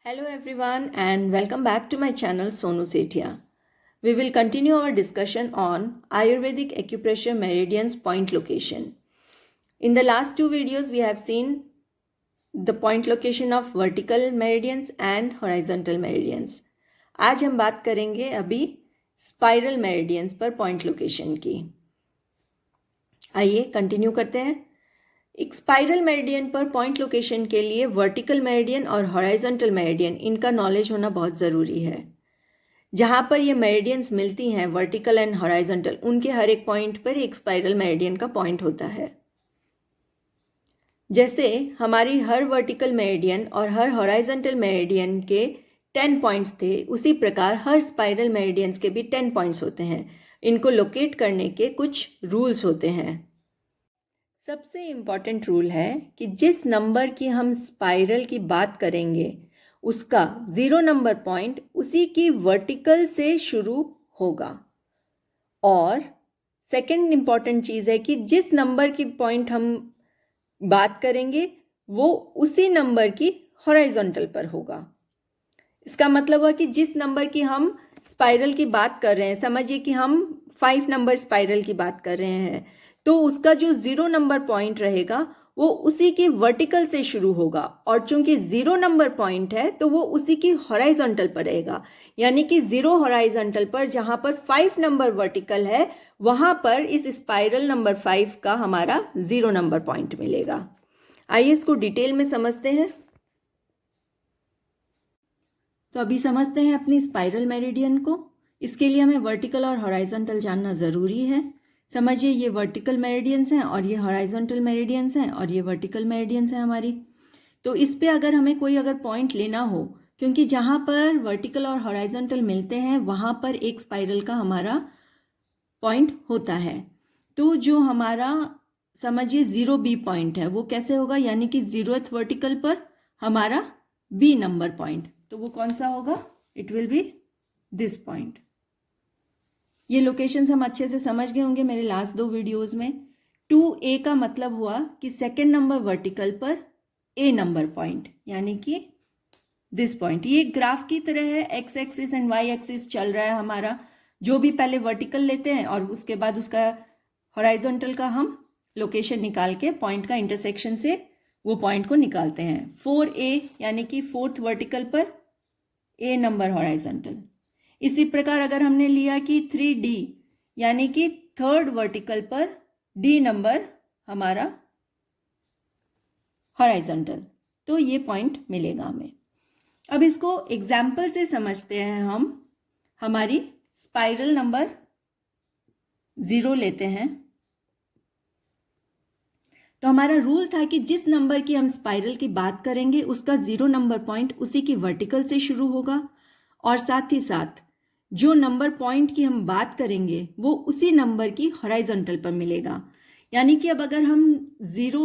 Hello everyone and welcome back to my channel Sonu Sethia. We will continue our discussion on Ayurvedic acupressure meridians point location. In the last two videos we have seen the point location of vertical meridians and horizontal meridians. आज हम बात करेंगे अभी spiral meridians पर point location की. आइए continue करते हैं. एक स्पाइरल मेरिडियन पर पॉइंट लोकेशन के लिए वर्टिकल मेरिडियन और हॉराइजॉन्टल मेरिडियन इनका नॉलेज होना बहुत ज़रूरी है. जहाँ पर ये मेरिडियंस मिलती हैं वर्टिकल एंड हॉराइजॉन्टल, उनके हर एक पॉइंट पर एक स्पाइरल मेरिडियन का पॉइंट होता है. जैसे हमारी हर वर्टिकल मेरिडियन और हर हॉराइजॉन्टल मेरिडियन के 10 पॉइंट्स थे, उसी प्रकार हर स्पाइरल मेरिडियंस के भी 10 पॉइंट्स होते हैं. इनको लोकेट करने के कुछ रूल्स होते हैं. सबसे इम्पॉर्टेंट रूल है कि जिस नंबर की हम स्पाइरल की बात करेंगे उसका 0 नंबर पॉइंट उसी की वर्टिकल से शुरू होगा. और सेकंड इम्पॉर्टेंट चीज़ है कि जिस नंबर की पॉइंट हम बात करेंगे वो उसी नंबर की हॉराइजॉन्टल पर होगा. इसका मतलब हुआ कि जिस नंबर की हम स्पाइरल की बात कर रहे हैं, समझिए कि हम 5 नंबर स्पाइरल की बात कर रहे हैं, तो उसका जो 0 नंबर पॉइंट रहेगा वो उसी की वर्टिकल से शुरू होगा. और चूंकि 0 नंबर पॉइंट है तो वो उसी की हॉराइजॉन्टल पर रहेगा. यानी कि 0 हॉराइजॉन्टल पर जहाँ पर 5 नंबर वर्टिकल है वहाँ पर इस स्पाइरल नंबर 5 का हमारा 0 नंबर पॉइंट मिलेगा. आइए इसको डिटेल में समझते हैं. तो अभी समझते हैं अपनी स्पाइरल मेरिडियन को. इसके लिए हमें वर्टिकल और हॉराइजॉन्टल जानना ज़रूरी है. समझिए ये वर्टिकल मेरिडियंस हैं और ये हॉराइजॉन्टल मेरिडियंस हैं और ये वर्टिकल मेरिडियंस हैं हमारी. तो इस पे अगर हमें कोई अगर पॉइंट लेना हो, क्योंकि जहाँ पर वर्टिकल और हॉराइजॉन्टल मिलते हैं वहाँ पर एक स्पाइरल का हमारा पॉइंट होता है. तो जो हमारा समझिए 0B पॉइंट है वो कैसे होगा, यानी कि 0th वर्टिकल पर हमारा B नंबर पॉइंट. तो वो कौन सा होगा? It will be this point. ये लोकेशंस हम अच्छे से समझ गए होंगे मेरे लास्ट 2 वीडियोस में. 2A का मतलब हुआ कि सेकेंड नंबर वर्टिकल पर A नंबर पॉइंट, यानी कि दिस पॉइंट. ये ग्राफ की तरह है, X axis and Y axis चल रहा है हमारा. जो भी पहले वर्टिकल लेते हैं और उसके बाद उसका हॉराइजॉन्टल का हम लोकेशन निकाल के पॉइंट का इंटरसेक्शन से वो पॉइंट को निकालते हैं. 4A यानी कि 4th वर्टिकल पर A नंबर हॉराइजॉन्टल. इसी प्रकार अगर हमने लिया कि 3D यानी कि 3rd वर्टिकल पर D नंबर हमारा हॉराइजॉन्टल, तो ये पॉइंट मिलेगा हमें. अब इसको एग्जाम्पल से समझते हैं. हम हमारी स्पाइरल नंबर 0 लेते हैं. तो हमारा रूल था कि जिस नंबर की हम स्पाइरल की बात करेंगे उसका 0 नंबर पॉइंट उसी की वर्टिकल से शुरू होगा और साथ ही साथ जो नंबर पॉइंट की हम बात करेंगे वो उसी नंबर की हॉराइजॉन्टल पर मिलेगा. यानी कि अब अगर हम 0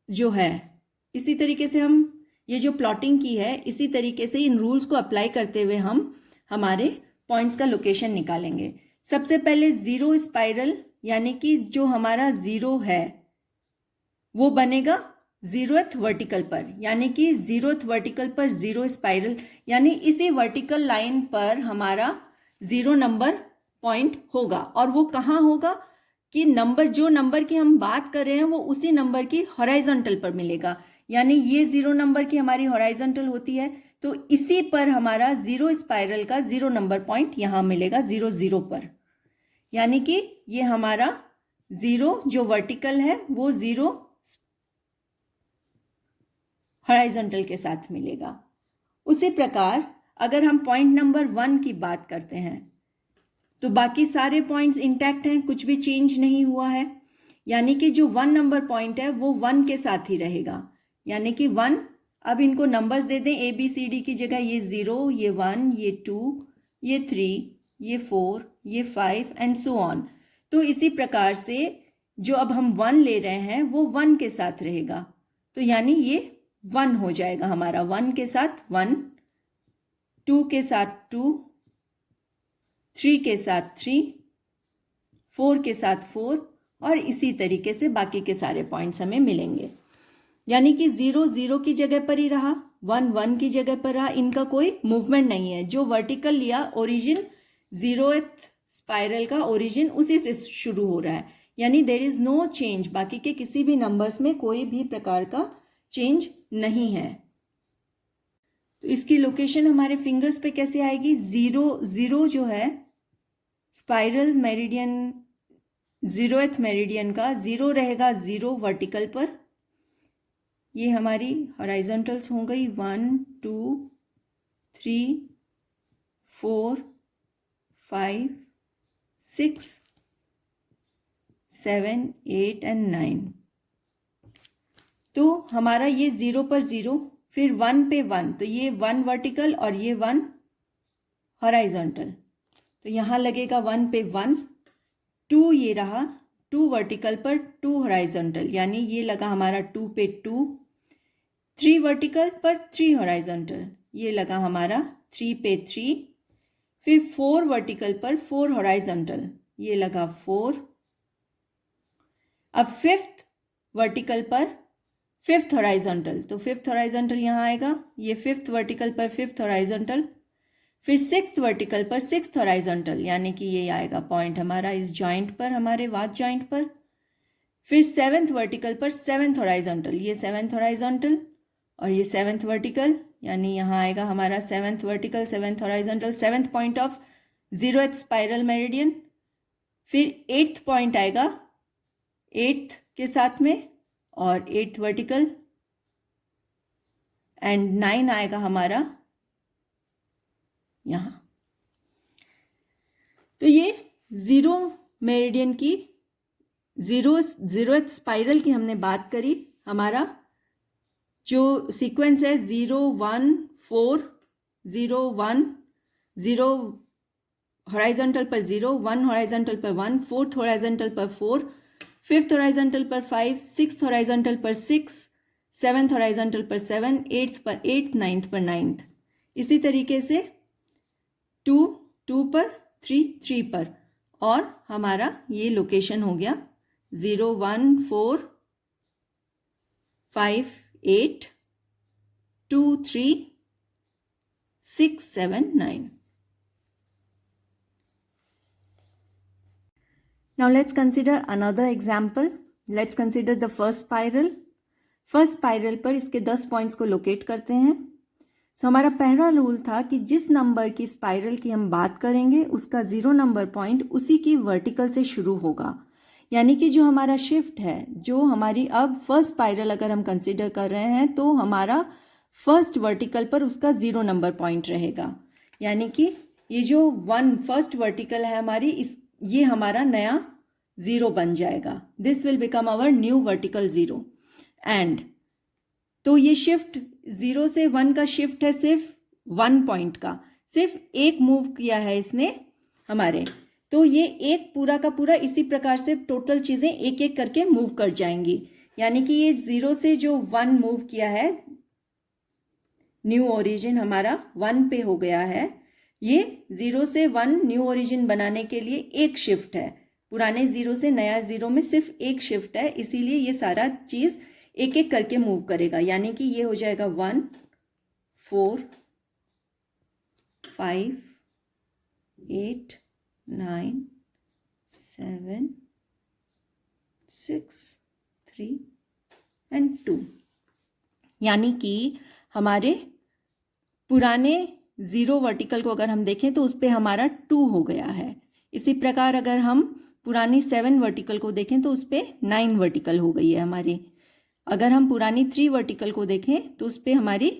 जो है, इसी तरीके से हम ये जो प्लॉटिंग की है इसी तरीके से इन रूल्स को अप्लाई करते हुए हम हमारे पॉइंट्स का लोकेशन निकालेंगे. सबसे पहले 0 स्पाइरल यानी कि जो हमारा 0 है वो बनेगा 0th वर्टिकल पर, यानी कि 0th वर्टिकल पर 0 स्पाइरल, यानी इसी वर्टिकल लाइन पर हमारा 0 नंबर पॉइंट होगा. और वो कहाँ होगा कि जो नंबर की हम बात कर रहे हैं वो उसी नंबर की हॉराइजॉन्टल पर मिलेगा. यानी ये 0 नंबर की हमारी हॉराइजॉन्टल होती है तो इसी पर हमारा 0 स्पाइरल का 0 नंबर पॉइंट यहाँ मिलेगा 0 पर. यानी कि ये हमारा 0 जो वर्टिकल है वो 0 हॉराइजॉन्टल के साथ मिलेगा. उसी प्रकार अगर हम पॉइंट नंबर 1 की बात करते हैं तो बाकी सारे पॉइंट्स इंटैक्ट हैं, कुछ भी चेंज नहीं हुआ है. यानी कि जो 1 नंबर पॉइंट है वो 1 के साथ ही रहेगा. यानी कि 1, अब इनको नंबर्स दे दें ABCD की जगह. ये 0, ये 1, ये 2, ये 3, ये 4, ये 5 एंड सो ऑन. तो इसी प्रकार से जो अब हम 1 ले रहे हैं वो 1 के साथ रहेगा. तो यानी ये 1 हो जाएगा हमारा. 1 के साथ 1, 2 के साथ 2, 3 के साथ 3, 4 के साथ 4 और इसी तरीके से बाकी के सारे पॉइंट्स हमें मिलेंगे. यानी कि 0 0 की जगह पर ही रहा, 1 1 की जगह पर रहा, इनका कोई मूवमेंट नहीं है। जो वर्टिकल लिया ओरिजिन, 0th स्पाइरल का ओरिजिन उसी से शुरू हो रहा है, यानी देर इज नो चेंज। बाकी के किसी भी नंबर्स में कोई भी प्रकार का चेंज नहीं है। तो इसकी लोकेशन हमारे फिंगर्स पे कैसे आएगी? 0 0 जो है स्पाइरल मेरिडियन, 0th मेरिडियन का 0 रहेगा 0 वर्टिकल पर। ये हमारी हॉराइजॉन्टल्स हो गई 1 2 3 4 5 6 7 8 एंड 9। तो हमारा ये 0 पर 0, फिर 1 पे 1, तो ये 1 वर्टिकल और ये 1 हॉराइजॉन्टल। तो यहाँ लगेगा 1 पे 1, 2 ये रहा 2 वर्टिकल पर 2 हॉराइजॉन्टल, यानी ये लगा हमारा 2 पे 2, 3 वर्टिकल पर 3 हॉराइजॉन्टल, ये लगा हमारा 3 पे 3, फिर 4 वर्टिकल पर 4 हॉराइजॉन्टल, ये लगा 4। अब 5th वर्टिकल पर 5th हॉराइजॉन्टल, तो 5th हॉराइजॉन्टल यहाँ आएगा, ये 5th वर्टिकल पर 5th हॉराइजॉन्टल, फिर 6th वर्टिकल पर 6th हॉराइजॉन्टल, यानी कि ये आएगा पॉइंट हमारा इस जॉइंट पर, हमारे वात जॉइंट पर। फिर 7th वर्टिकल पर 7th हॉराइजॉन्टल, ये 7th हॉराइजॉन्टल और ये 7th वर्टिकल, यानी यहाँ आएगा हमारा 7th vertical 7th horizontal, 7th point of 0th spiral meridian. फिर 8th पॉइंट आएगा 8th के साथ में और 8th वर्टिकल, एंड 9 आएगा हमारा यहाँ। तो ये 0 मेरिडियन की 0th स्पाइरल की हमने बात करी। हमारा जो सीक्वेंस है 0 1 4 0 1 0 हॉराइजॉन्टल पर 0, 1 हॉराइजॉन्टल पर 1, 4th हॉराइजॉन्टल पर 4, 5th हॉराइजॉन्टल पर 5, 6th हॉराइजॉन्टल पर 6, 7th हॉराइजॉन्टल पर 7, 8th पर 8, 9th पर 9th। इसी तरीके से 2 2 पर 3 3 पर, और हमारा ये लोकेशन हो गया 0 1 4 5 8 2 3 6 7 9। Now let's consider another example. Let's consider the first spiral. First spiral पर इसके 10 पॉइंट्स को लोकेट करते हैं। सो हमारा पहला रूल था कि जिस नंबर की स्पाइरल की हम बात करेंगे उसका 0 नंबर पॉइंट उसी की वर्टिकल से शुरू होगा, यानी कि जो हमारा शिफ्ट है, जो हमारी अब फर्स्ट स्पाइरल अगर हम कंसिडर कर रहे हैं तो हमारा फर्स्ट वर्टिकल पर उसका 0 नंबर पॉइंट रहेगा, यानी कि ये जो फर्स्ट वर्टिकल है हमारी, ये हमारा नया 0 बन जाएगा। This will become our new vertical 0। And तो ये शिफ्ट 0 से 1 का शिफ्ट है सिर्फ 1 पॉइंट का, सिर्फ एक मूव किया है इसने हमारे, तो ये एक पूरा का पूरा इसी प्रकार से टोटल चीज़ें एक एक करके मूव कर जाएंगी, यानी कि ये 0 से जो 1 मूव किया है, न्यू ओरिजिन हमारा 1 पे हो गया है। ये 0 से 1 न्यू ओरिजिन बनाने के लिए एक शिफ्ट है, पुराने 0 से नया 0 में सिर्फ एक शिफ्ट है, इसीलिए ये सारा चीज़ एक एक करके मूव करेगा, यानी कि ये हो जाएगा 1 4 5 8 9 7 6 3 एंड 2, यानी कि हमारे पुराने 0 वर्टिकल को अगर हम देखें तो उस पर हमारा 2 हो गया है। इसी प्रकार अगर हम पुरानी 7 वर्टिकल को देखें तो उस पर 9 वर्टिकल हो गई है हमारी। अगर हम पुरानी 3 वर्टिकल को देखें तो उस पर हमारी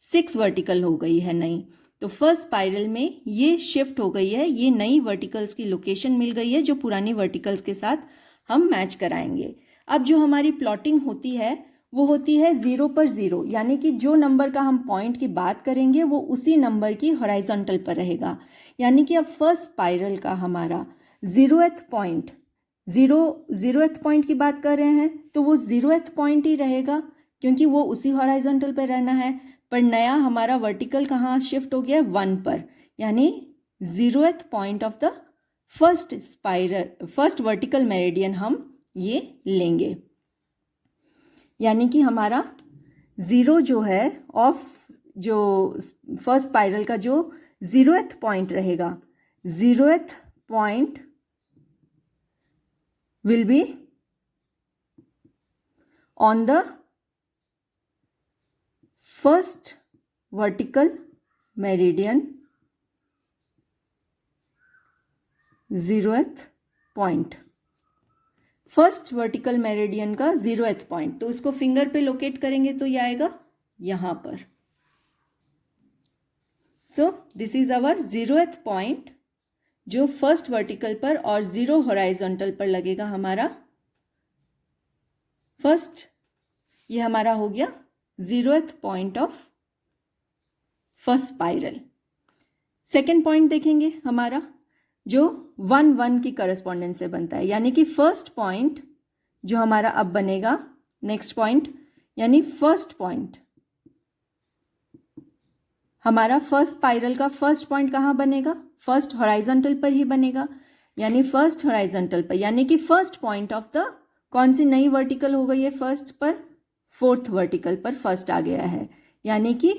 6 वर्टिकल हो गई है नई। तो फर्स्ट स्पाइरल में ये शिफ्ट हो गई है, ये नई वर्टिकल्स की लोकेशन मिल गई है जो पुरानी वर्टिकल्स के साथ हम मैच कराएंगे। अब जो हमारी प्लॉटिंग होती है वो होती है 0 पर 0, यानी कि जो नंबर का हम पॉइंट की बात करेंगे वो उसी नंबर की हॉराइजॉन्टल पर रहेगा, यानी कि अब फर्स्ट स्पाइरल का हमारा 0th पॉइंट, 0th पॉइंट की बात कर रहे हैं तो वो 0th पॉइंट ही रहेगा क्योंकि वो उसी हॉराइजॉन्टल पर रहना है। पर नया हमारा वर्टिकल कहाँ शिफ्ट हो गया 1 पर, यानी 0th point of the first vertical meridian हम ये लेंगे, यानी कि हमारा 0 जो है ऑफ जो फर्स्ट स्पाइरल का जो 0th पॉइंट रहेगा, 0th point will be on the first vertical meridian, 0th point, first vertical meridian का 0th पॉइंट। तो इसको फिंगर पे लोकेट करेंगे तो ये आएगा यहां पर। So this is our 0th point जो फर्स्ट वर्टिकल पर और 0 हॉराइजॉन्टल पर लगेगा हमारा। फर्स्ट ये हमारा हो गया 0th point of first spiral. Second point देखेंगे हमारा जो 1 1 की करस्पॉन्डेंस से बनता है, यानी कि फर्स्ट पॉइंट जो हमारा अब बनेगा नेक्स्ट पॉइंट, यानी फर्स्ट पॉइंट हमारा फर्स्ट स्पाइरल का फर्स्ट पॉइंट कहाँ बनेगा, फर्स्ट हॉराइजॉन्टल पर ही बनेगा, यानी फर्स्ट हॉराइजॉन्टल पर, यानी कि फर्स्ट पॉइंट ऑफ द कौन सी नई वर्टिकल हो गई है फर्स्ट पर, फोर्थ वर्टिकल पर फर्स्ट आ गया है, यानी कि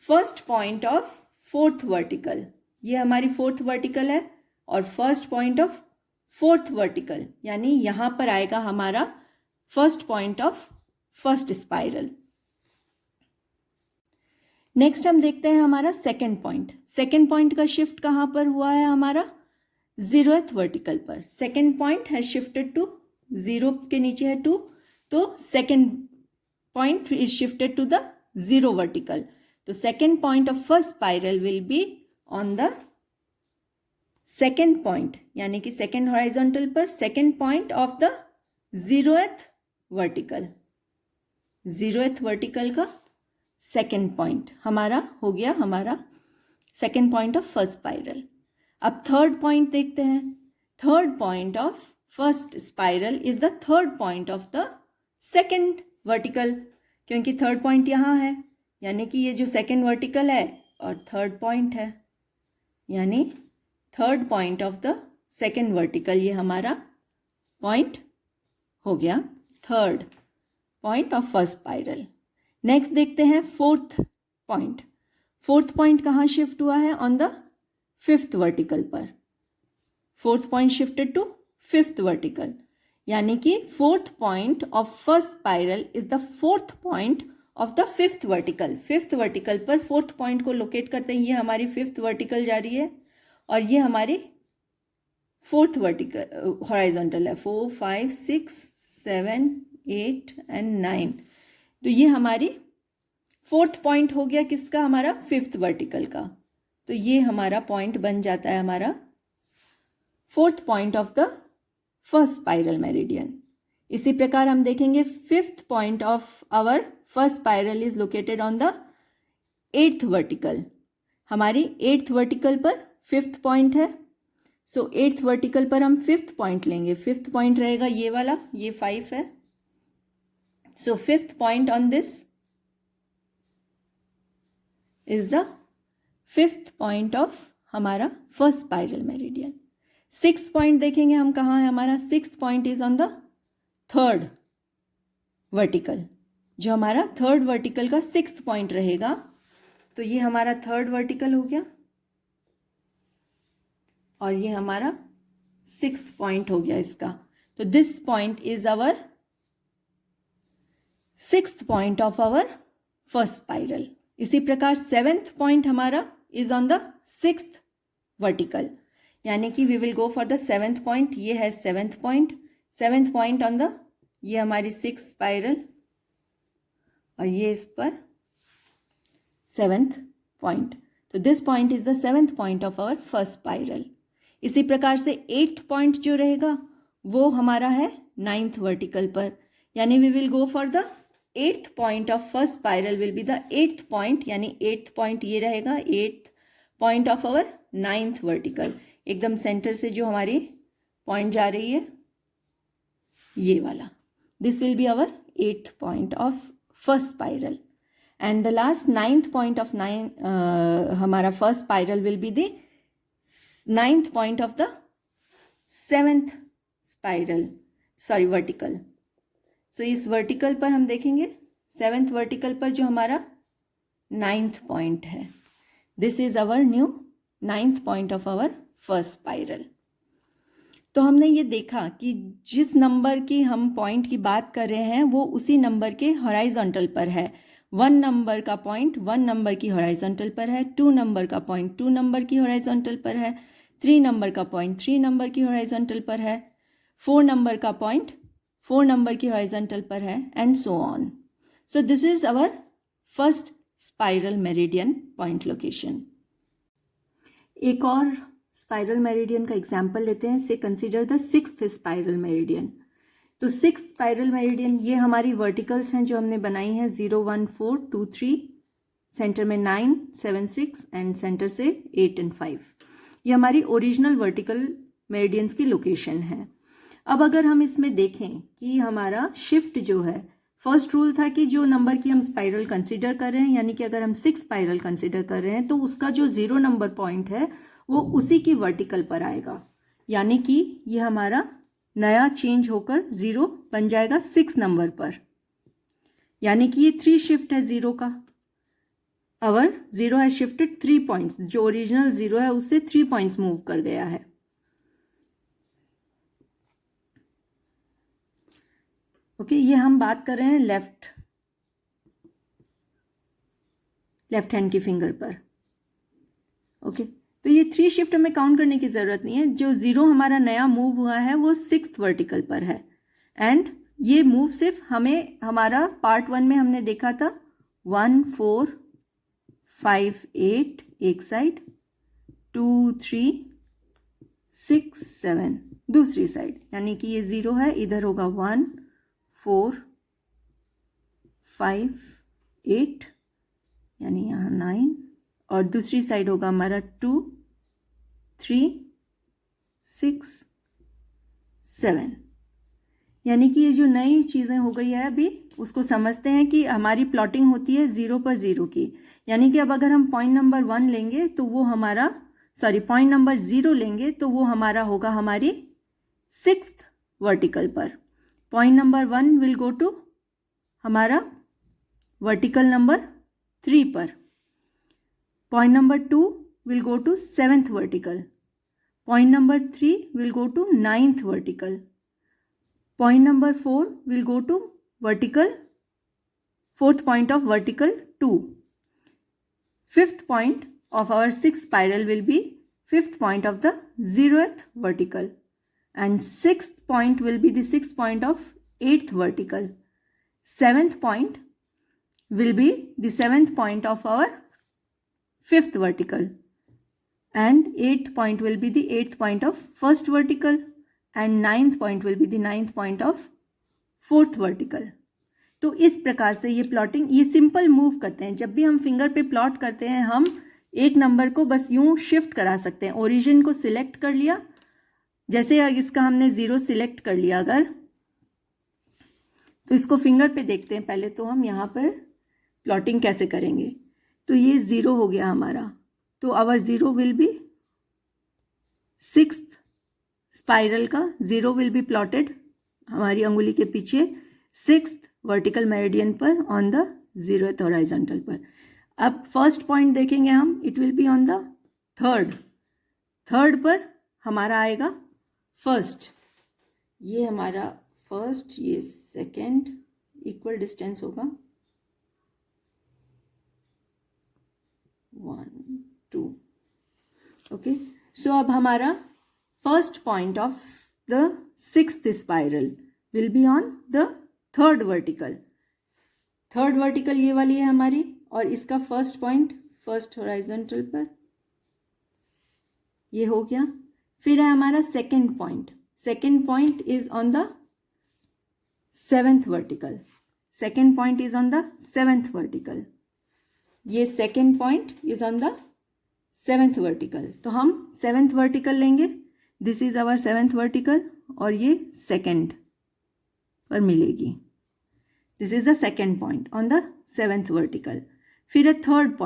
first point of fourth vertical, ये हमारी फोर्थ वर्टिकल है, और first point of fourth vertical यानी यहां पर आएगा हमारा first point of first spiral. Next हम देखते हैं हमारा सेकेंड पॉइंट। सेकेंड पॉइंट का शिफ्ट कहां पर हुआ है हमारा, 0th वर्टिकल पर। सेकेंड पॉइंट है शिफ्टेड टू 0 के नीचे है 2, तो second point is shifted to the 0 vertical. तो second point of first spiral will be on the second point, यानी कि सेकेंड हॉराइजॉन्टल पर second point of the 0th vertical, 0th vertical का सेकेंड पॉइंट हमारा हो गया हमारा second point of first spiral. अब थर्ड पॉइंट देखते हैं। Third point of first spiral is the third point of the second vertical, क्योंकि थर्ड पॉइंट यहाँ है, यानी कि ये जो सेकेंड वर्टिकल है और थर्ड पॉइंट है, यानी third point of the second vertical, ये हमारा पॉइंट हो गया third point of first spiral. Next देखते हैं फोर्थ पॉइंट। फोर्थ पॉइंट कहाँ शिफ्ट हुआ है, ऑन द फिफ्थ वर्टिकल पर। Fourth point shifted to fifth vertical, यानी कि fourth point of first spiral is the fourth point of the fifth vertical. Fifth vertical पर fourth point को locate करते हैं, ये हमारी फिफ्थ वर्टिकल जा रही है और ये हमारी फोर्थ वर्टिकल हॉराइजॉन्टल है, 4 5 6 7 8 एंड 9। तो ये हमारी फोर्थ पॉइंट हो गया किसका, हमारा फिफ्थ वर्टिकल का। तो ये हमारा पॉइंट बन जाता है हमारा fourth point of the first spiral meridian. इसी प्रकार हम देखेंगे fifth point of our first spiral is located on the 8th vertical. हमारी 8th वर्टिकल पर फिफ्थ पॉइंट है, सो 8th वर्टिकल पर हम फिफ्थ पॉइंट लेंगे। फिफ्थ पॉइंट रहेगा ये वाला, ये 5 है, so fifth point on this is the fifth point of हमारा first spiral meridian. Sixth point देखेंगे हम कहाँ है हमारा, sixth point is on the third vertical. जो हमारा थर्ड वर्टिकल का सिक्स्थ पॉइंट रहेगा, तो ये हमारा थर्ड वर्टिकल हो गया और ये हमारा सिक्स्थ पॉइंट हो गया इसका। तो this point is our sixth point of our first spiral. इसी प्रकार सेवेंथ पॉइंट हमारा is on the sixth vertical, यानी कि we will go for the seventh point. ये है seventh point, seventh point on the, ये हमारी सिक्स्थ स्पाइरल और ये इस पर सेवेंथ पॉइंट। तो this point is the seventh point of our first spiral. इसी प्रकार से एट्थ पॉइंट जो रहेगा वो हमारा है 9th वर्टिकल पर, यानी we will go for the 8th point of first spiral will be the 8th point, यानी 8th पॉइंट ये रहेगा 8th point of our 9th vertical. एकदम सेंटर से जो हमारी पॉइंट जा रही है ये वाला, this will be our 8th point of first spiral. And the last 9th point of हमारा first spiral will be the 9th point of the 7th spiral, sorry vertical. सो इस वर्टिकल पर हम देखेंगे 7th वर्टिकल पर जो हमारा ninth point है. This is our new ninth point of our first spiral. तो हमने ये देखा कि जिस नंबर की हम पॉइंट की बात कर रहे हैं वो उसी नंबर के हॉराइजॉन्टल पर है. 1 नंबर का पॉइंट 1 नंबर की हॉराइजॉन्टल पर है. 2 नंबर का पॉइंट 2 नंबर की हॉराइजॉन्टल पर है. 3 नंबर का पॉइंट 3 नंबर की हॉराइजॉन्टल पर है. 4 नंबर का पॉइंट 4 नंबर की हॉराइजॉन्टल पर है, and so on. So this is our first spiral meridian point location. एक और स्पाइरल मेरिडियन का एग्जाम्पल लेते हैं. Say consider the sixth spiral meridian. तो सिक्स स्पाइरल मेरिडियन ये हमारी वर्टिकल्स हैं जो हमने बनाई हैं 0, 1, 4, 2, 3, सेंटर में 9, 7, 6 एंड सेंटर से 8 एंड 5. ये हमारी ओरिजिनल वर्टिकल मेरिडियंस की लोकेशन है. अब अगर हम इसमें देखें कि हमारा शिफ्ट जो है, फर्स्ट रूल था कि जो नंबर की हम स्पाइरल कंसिडर कर रहे हैं, यानी कि अगर हम 6 स्पाइरल कंसिडर कर रहे हैं तो उसका जो 0 नंबर पॉइंट है वो उसी की वर्टिकल पर आएगा. यानी कि ये हमारा नया चेंज होकर 0 बन जाएगा 6 नंबर पर. यानी कि ये 3 शिफ्ट है 0 का. अवर 0 है शिफ्टेड 3 पॉइंट्स. जो ओरिजिनल 0 है उससे 3 पॉइंट्स मूव कर गया है. ओके, ये हम बात कर रहे हैं लेफ्ट हैंड की फिंगर पर. ओके, तो ये 3 शिफ्ट हमें काउंट करने की ज़रूरत नहीं है. जो 0 हमारा नया मूव हुआ है वो 6th वर्टिकल पर है. एंड ये मूव सिर्फ हमें हमारा पार्ट 1 में हमने देखा था 1, 4, 5, 8 एक साइड, 2, 3, 6, 7 दूसरी साइड. यानी कि ये 0 है, इधर होगा 1, 4, 5, 8 यानी यहाँ 9, और दूसरी साइड होगा हमारा 2, 3, 6, 7. यानी कि ये जो नई चीज़ें हो गई है अभी उसको समझते हैं कि हमारी प्लॉटिंग होती है 0 पर 0 की. यानी कि अब अगर हम पॉइंट नंबर 1 लेंगे तो वो हमारा पॉइंट नंबर 0 लेंगे तो वो हमारा होगा हमारी 6th वर्टिकल पर. Point number 1 will go to हमारा वर्टिकल नंबर 3 पर. Point number 2 will go to 7th vertical. Point number 3 will go to 9th vertical. Point number 4 will go to vertical, 4th point of vertical 2. 5th point of our 6th spiral will be 5th point of the 0th vertical. And 6th point will be the 6th point of 8th vertical. 7th point will be the 7th point of our 5th vertical. And 8th point will be the 8th point of first vertical, and 9th point will be the 9th point of 4th vertical. तो इस प्रकार से ये plotting, ये simple move करते हैं. जब भी हम फिंगर पे प्लॉट करते हैं हम एक नंबर को बस यूं शिफ्ट करा सकते हैं. ओरिजिन को सिलेक्ट कर लिया, जैसे इसका हमने 0 सिलेक्ट कर लिया अगर, तो इसको फिंगर पे देखते हैं. पहले तो हम यहाँ पर प्लॉटिंग कैसे करेंगे. तो ये 0 हो गया हमारा, तो our 0 will be 6th spiral का 0 विल बी प्लॉटेड हमारी अंगुली के पीछे 6th वर्टिकल मेरिडियन पर ऑन द 0th हॉराइजॉन्टल पर. अब फर्स्ट पॉइंट देखेंगे हम, it will be on the third पर हमारा आएगा फर्स्ट. ये हमारा फर्स्ट, ये सेकेंड, इक्वल डिस्टेंस होगा 1, 2. ओके, सो अब हमारा first point of the 6th spiral will be on the 3rd vertical. 3rd vertical ये वाली है हमारी, और इसका फर्स्ट पॉइंट फर्स्ट हॉराइजॉन्टल पर ये हो गया. फिर है हमारा second point is on the 7th vertical. Second point is on the 7th vertical. ये second point is on the 7th vertical. तो हम 7th वर्टिकल लेंगे. This is our 7th vertical, और ये सेकेंड पर मिलेगी. This is the second point on the 7th vertical. फिर है third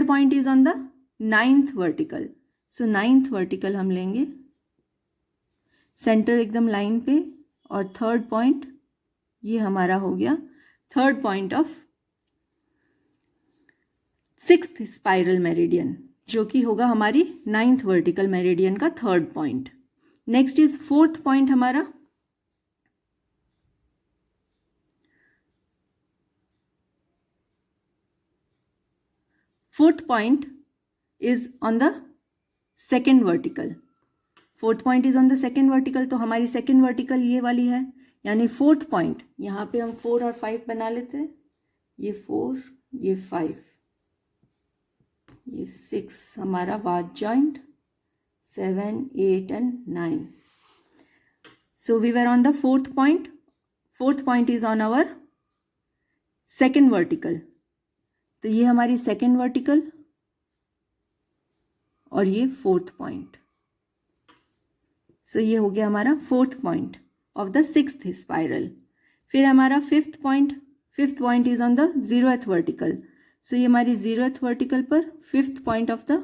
point is on the 9th vertical. So 9th vertical हम लेंगे, सेंटर एकदम लाइन पे, और थर्ड पॉइंट ये हमारा हो गया third point of sixth spiral meridian, जो कि होगा हमारी 9th वर्टिकल मेरिडियन का 3rd point. Next is 4th point हमारा, fourth point is on the 2nd vertical. 4th point is on the 2nd vertical, तो हमारी 2nd वर्टिकल ये वाली है, यानी 4th पॉइंट यहाँ पे हम 4 और 5 बना लेते हैं, ये 4, ये 5, ये 6 हमारा वाद joint, 7, 8 and 9। So we were on the 4th point. 4th point is on our 2nd vertical, तो ये हमारी 2nd वर्टिकल और ये 4th पॉइंट। सो ये हो गया हमारा 4th point of the 6th spiral. फिर हमारा 5th point, 5th point is on the 0th vertical, so ये हमारी 0th वर्टिकल पर 5th point of the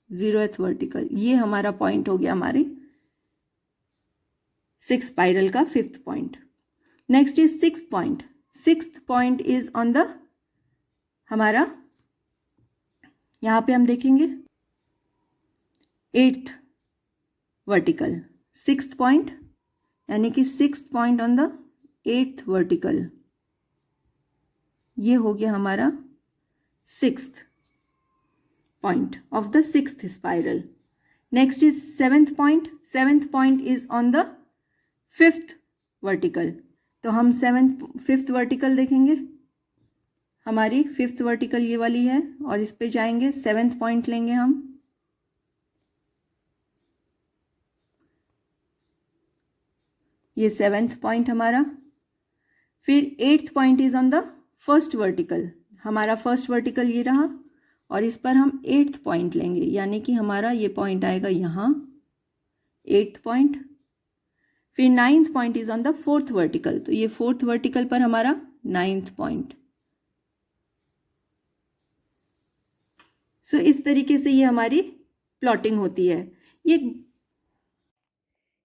0th vertical, ये हमारा पॉइंट हो गया हमारे 6th स्पाइरल का 5th point. Next is 6th point. 6th point is on the हमारा, यहाँ पे हम देखेंगे 8th वर्टिकल, 6th पॉइंट यानी कि 6th point on the 8th vertical, ये हो गया हमारा 6th point of the 6th spiral. Next is 7th point. 7th point is on the 5th vertical, तो हम 5th वर्टिकल देखेंगे, हमारी 5th वर्टिकल ये वाली है और इस पे जाएंगे, 7th पॉइंट लेंगे हम, ये 7th पॉइंट हमारा। फिर 8th point is on the 1st vertical, हमारा 1st वर्टिकल ये रहा और इस पर हम 8th पॉइंट लेंगे, यानी कि हमारा ये पॉइंट आएगा यहाँ 8th पॉइंट। फिर 9th point is on the 4th vertical, तो ये 4th वर्टिकल पर हमारा 9th पॉइंट। सो इस तरीके से ये हमारी प्लॉटिंग होती है। ये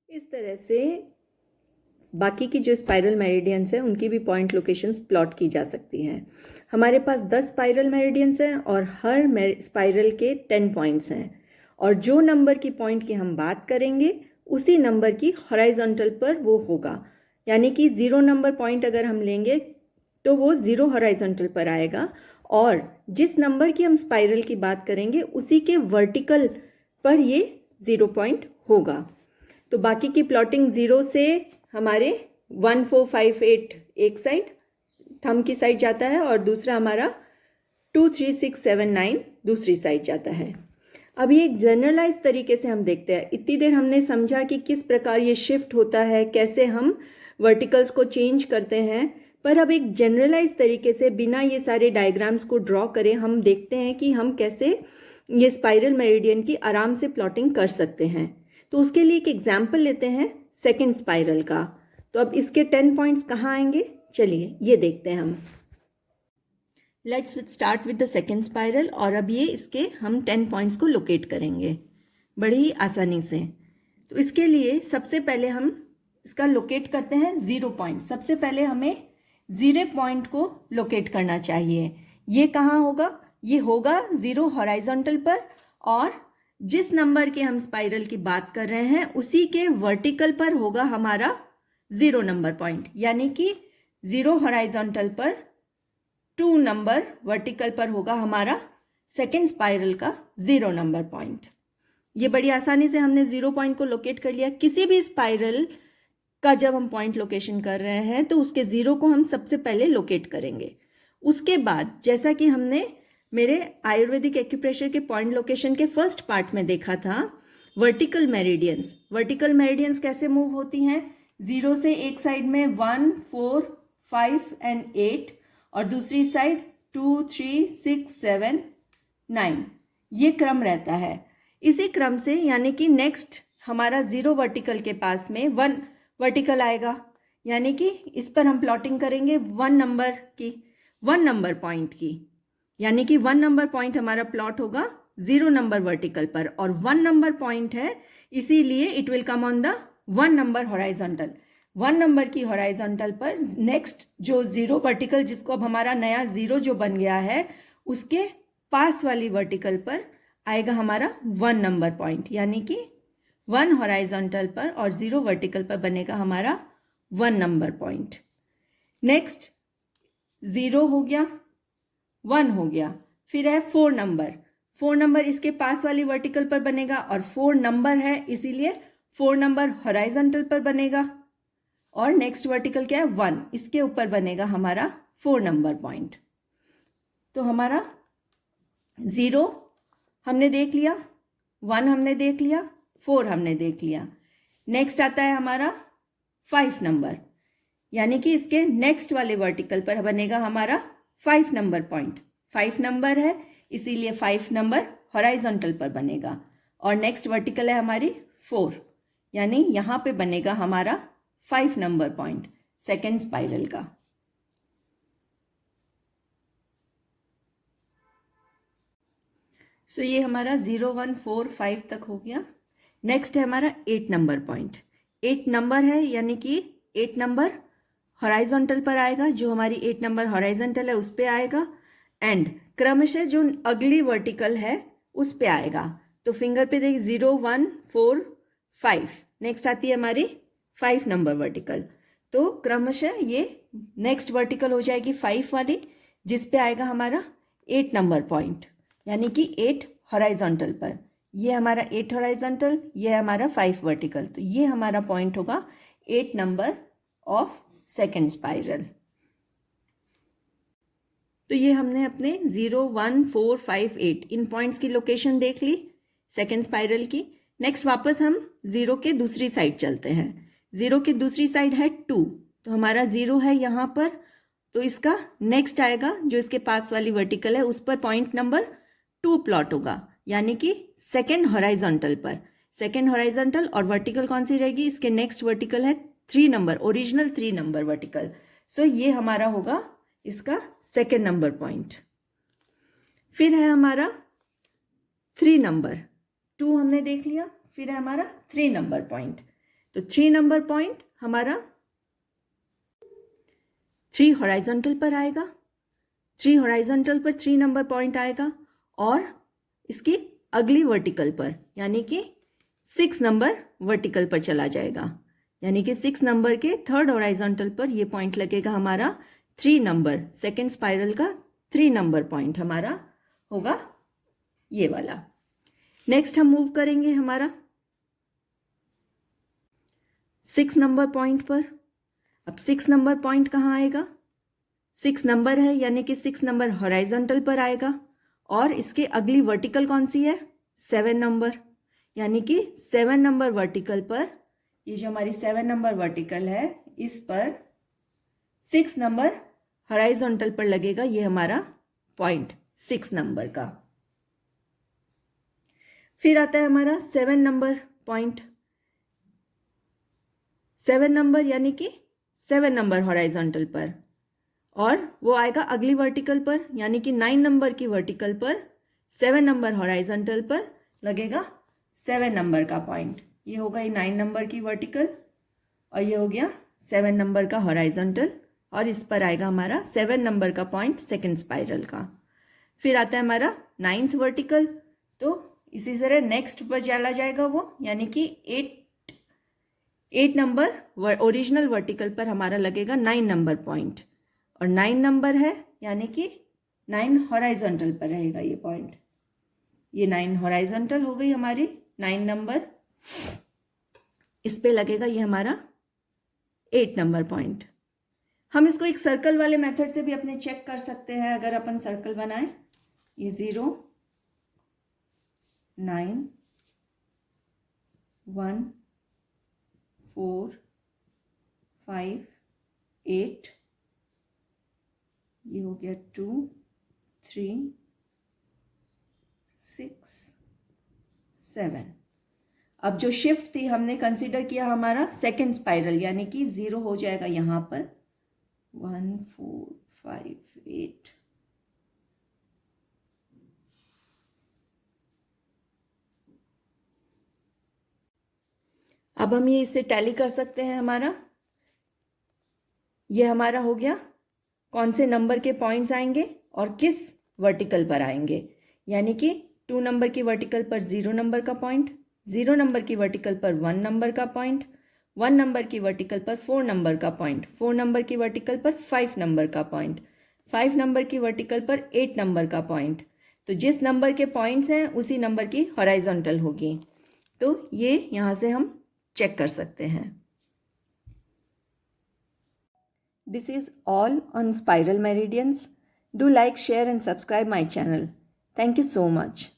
इस तरह से बाकी की जो स्पाइरल मेरिडियंस हैं उनकी भी पॉइंट लोकेशंस प्लॉट की जा सकती हैं। हमारे पास 10 स्पाइरल मेरिडियंस हैं और हर स्पाइरल के 10 पॉइंट्स हैं, और जो नंबर की पॉइंट की हम बात करेंगे उसी नंबर की हॉराइजॉन्टल पर वो होगा, यानी कि 0 नंबर पॉइंट अगर हम लेंगे तो वो 0 हॉराइजॉन्टल पर आएगा, और जिस नंबर की हम स्पाइरल की बात करेंगे उसी के वर्टिकल पर ये 0 पॉइंट होगा। तो बाकी की प्लॉटिंग 0 से हमारे 1, 4, 5, 8 एक साइड थंब की साइड जाता है और दूसरा हमारा 2, 3, 6, 7, 9 दूसरी साइड जाता है। अभी एक जनरलाइज तरीके से हम देखते हैं। इतनी देर हमने समझा कि किस प्रकार ये शिफ्ट होता है, कैसे हम वर्टिकल्स को चेंज करते हैं, पर अब एक जनरलाइज तरीके से बिना ये सारे डायग्राम्स को ड्रॉ करें हम देखते हैं कि हम कैसे ये स्पाइरल मेरिडियन की आराम से प्लॉटिंग कर सकते हैं। तो उसके लिए एक एग्जाम्पल लेते हैं 2nd स्पाइरल का। तो अब इसके 10 पॉइंट्स कहाँ आएंगे, चलिए ये देखते हैं हम। Let's start with the 2nd spiral, और अब ये इसके हम 10 पॉइंट्स को लोकेट करेंगे बड़ी ही आसानी से। तो इसके लिए सबसे पहले हम इसका लोकेट करते हैं 0 पॉइंट। सबसे पहले हमें 0 पॉइंट को लोकेट करना चाहिए। ये कहाँ होगा, ये होगा 0 हॉराइजॉन्टल पर, और जिस नंबर के हम स्पाइरल की बात कर रहे हैं उसी के वर्टिकल पर होगा हमारा 0 नंबर पॉइंट, यानी कि 0 हॉराइजॉन्टल पर 2 नंबर वर्टिकल पर होगा हमारा 2nd स्पाइरल का 0 नंबर पॉइंट। ये बड़ी आसानी से हमने 0 पॉइंट को लोकेट कर लिया। किसी भी स्पाइरल का जब हम पॉइंट लोकेशन कर रहे हैं तो उसके 0 को हम सबसे पहले लोकेट करेंगे। उसके बाद जैसा कि हमने मेरे आयुर्वेदिक एक्यूप्रेशर के पॉइंट लोकेशन के फर्स्ट पार्ट में देखा था, वर्टिकल मेरिडियंस। वर्टिकल मेरिडियंस कैसे मूव होती हैं, 0 से एक साइड में 1, 4, 5 एंड 8 और दूसरी साइड 2, 3, 6, 7, 9, ये क्रम रहता है। इसी क्रम से यानी कि नेक्स्ट हमारा 0 वर्टिकल के पास में 1 वर्टिकल आएगा, यानी कि इस पर हम प्लॉटिंग करेंगे 1 नंबर पॉइंट की, यानी कि 1 नंबर पॉइंट हमारा प्लॉट होगा 0 नंबर वर्टिकल पर, और 1 नंबर पॉइंट है इसीलिए it will come on the 1 number horizontal. 1 number की हॉराइजॉन्टल पर नेक्स्ट जो 0 वर्टिकल, जिसको अब हमारा नया 0 जो बन गया है, उसके पास वाली वर्टिकल पर आएगा हमारा 1 नंबर पॉइंट, यानी कि 1 हॉराइजॉन्टल पर और 0 वर्टिकल पर बनेगा हमारा 1 नंबर पॉइंट। नेक्स्ट 0 हो गया, 1 हो गया, फिर है 4 नंबर। 4 नंबर इसके पास वाली वर्टिकल पर बनेगा और 4 नंबर है इसीलिए 4 नंबर हॉराइजॉन्टल पर बनेगा। और नेक्स्ट वर्टिकल क्या है 1, इसके ऊपर बनेगा हमारा 4 नंबर पॉइंट। तो हमारा 0 हमने देख लिया, 1 हमने देख लिया, 4 हमने देख लिया। नेक्स्ट आता है हमारा 5 नंबर, यानी कि इसके नेक्स्ट वाले वर्टिकल पर बनेगा हमारा 5 नंबर पॉइंट। 5 नंबर है इसीलिए 5 नंबर हॉराइजॉन्टल पर बनेगा। और नेक्स्ट वर्टिकल है हमारी 4, यानी यहाँ पे बनेगा हमारा 5 नंबर पॉइंट सेकेंड स्पाइरल का। सो ये हमारा 0, 1, 4, 5 तक हो गया। नेक्स्ट है हमारा 8 नंबर पॉइंट। 8 नंबर है यानी कि 8 नंबर हॉराइजॉन्टल पर आएगा, जो हमारी 8 नंबर हॉराइजॉन्टल है उस पे आएगा एंड क्रमशः जो अगली वर्टिकल है उस पे आएगा। तो फिंगर पे देखिए 0, 1, 4, 5। नेक्स्ट आती है हमारी 5 नंबर वर्टिकल। तो क्रमशः ये नेक्स्ट वर्टिकल हो जाएगी 5 वाली, जिस पे आएगा हमारा 8 नंबर पॉइंट, यानी कि 8 हॉराइजॉन्टल पर। ये हमारा 8 हॉराइजॉन्टल, ये हमारा 5 वर्टिकल। तो ये हमारा पॉइंट होगा 8 नंबर ऑफ सेकेंड स्पाइरल। तो ये हमने अपने 0, 1, 4, 5, 8 इन पॉइंट्स की लोकेशन देख ली सेकेंड स्पाइरल की। नेक्स्ट वापस हम 0 के दूसरी साइड चलते हैं। 0 की दूसरी साइड है 2, तो हमारा 0 है यहाँ पर, तो इसका नेक्स्ट आएगा जो इसके पास वाली वर्टिकल है उस पर पॉइंट नंबर 2 प्लॉट होगा, यानी कि सेकेंड हॉराइजॉन्टल पर। सेकेंड हॉराइजॉन्टल और वर्टिकल कौन सी रहेगी, इसके नेक्स्ट वर्टिकल है 3 number, original 3 number vertical. So ये हमारा होगा इसका सेकेंड नंबर पॉइंट। फिर है हमारा 3 नंबर, 2 हमने देख लिया, फिर है हमारा 3 नंबर पॉइंट। तो 3 नंबर पॉइंट हमारा 3 हॉराइजॉन्टल पर आएगा, 3 हॉराइजॉन्टल पर 3 नंबर पॉइंट आएगा और इसकी अगली वर्टिकल पर, यानी कि 6 नंबर वर्टिकल पर चला जाएगा, यानी कि 6 नंबर के थर्ड हॉराइजॉन्टल पर ये पॉइंट लगेगा हमारा 3 नंबर, सेकेंड स्पाइरल का 3 नंबर पॉइंट हमारा होगा ये वाला। नेक्स्ट हम मूव करेंगे हमारा 6 नंबर पॉइंट पर। अब 6 नंबर पॉइंट कहाँ आएगा, 6 नंबर है यानी कि 6 नंबर हॉराइजॉन्टल पर आएगा और इसके अगली वर्टिकल कौन सी है 7 नंबर, यानी कि 7 नंबर वर्टिकल पर, ये जो हमारी 7 नंबर वर्टिकल है इस पर 6 नंबर हॉराइजॉन्टल पर लगेगा ये हमारा पॉइंट 6 नंबर का। फिर आता है हमारा 7 नंबर पॉइंट। 7 नंबर यानी कि 7 नंबर हॉराइजॉन्टल पर, और वो आएगा अगली वर्टिकल पर, यानी कि 9 नंबर की वर्टिकल पर 7 नंबर हॉराइजॉन्टल पर लगेगा 7 नंबर का पॉइंट। ये होगा ये 9 नंबर की वर्टिकल और ये हो गया 7 नंबर का हॉराइजॉन्टल, और इस पर आएगा हमारा 7 नंबर का पॉइंट सेकेंड स्पाइरल का। फिर आता है हमारा 9th वर्टिकल, तो इसी तरह नेक्स्ट पर चला जाएगा वो, यानी कि 8 नंबर ओरिजिनल वर्टिकल पर हमारा लगेगा 9 नंबर पॉइंट, और 9 नंबर है यानी कि 9 हॉराइजॉन्टल पर रहेगा ये पॉइंट। ये 9 हॉराइजॉन्टल हो गई हमारी 9 नंबर, इस पे लगेगा ये हमारा 8 नंबर पॉइंट। हम इसको एक सर्कल वाले मेथड से भी अपने चेक कर सकते हैं। अगर अपन सर्कल बनाएं, ये 0, 9, 1, 4, 5, 8, ये हो गया 2, 3, 6, 7। अब जो शिफ्ट थी हमने कंसीडर किया हमारा सेकेंड स्पाइरल, यानी कि 0 हो जाएगा यहाँ पर 1, 4, 5, 8। अब हम ये इससे टैली कर सकते हैं। ये हमारा हो गया कौन से नंबर के पॉइंट्स आएंगे और किस वर्टिकल पर आएंगे। यानी कि 2 नंबर की वर्टिकल पर 0 नंबर का पॉइंट, 0 नंबर की वर्टिकल पर 1 नंबर का पॉइंट, 1 नंबर की वर्टिकल पर 4 नंबर का पॉइंट, 4 नंबर की वर्टिकल पर 5 नंबर का पॉइंट, 5 नंबर की वर्टिकल पर 8 नंबर का पॉइंट। तो जिस नंबर के पॉइंट्स हैं उसी नंबर की हॉराइजॉन्टल होगी। तो ये यहाँ से हम चेक कर सकते हैं। This is all on spiral meridians. Do like, share and subscribe my channel. Thank you so much.